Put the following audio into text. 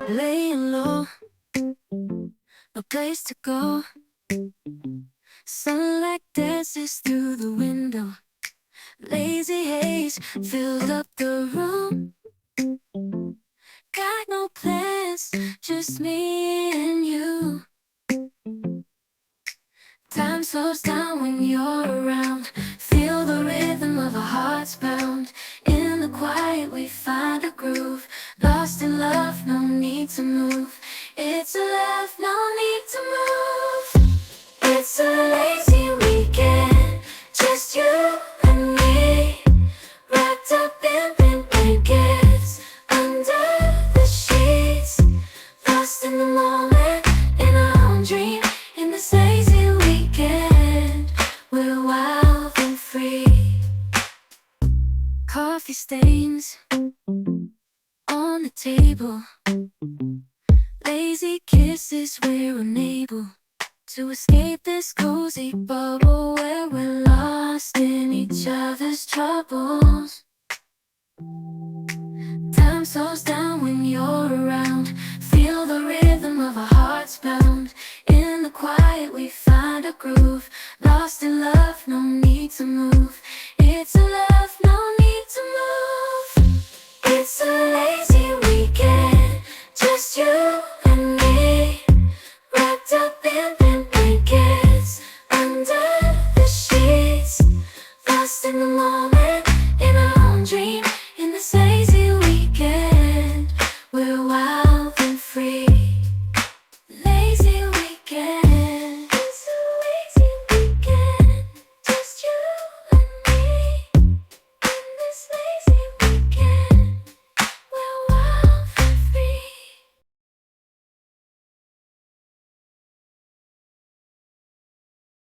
Laying low, no place to go. Sunlight dances through the window. Lazy haze filled up the room. Got no plans, just me and you. Time slows down when you're around. Feel the rhythm of our hearts pound. In the quiet we find a groove. Lost in love, no need to move. It's a love, no need to move. It's a lazy weekend, just you and me. Wrapped up in pink blankets, under the sheets. Lost in the moment, in our own dream. In this lazy weekend, we're wild and free. Coffee stains on the table. Lazy kisses, we're unable to escape this cozy bubble where we're lost in each other's troubles. Time slows down when you're around. Feel the rhythm of our hearts pound. In the quiet we find a groove. Lost in love, no need to move.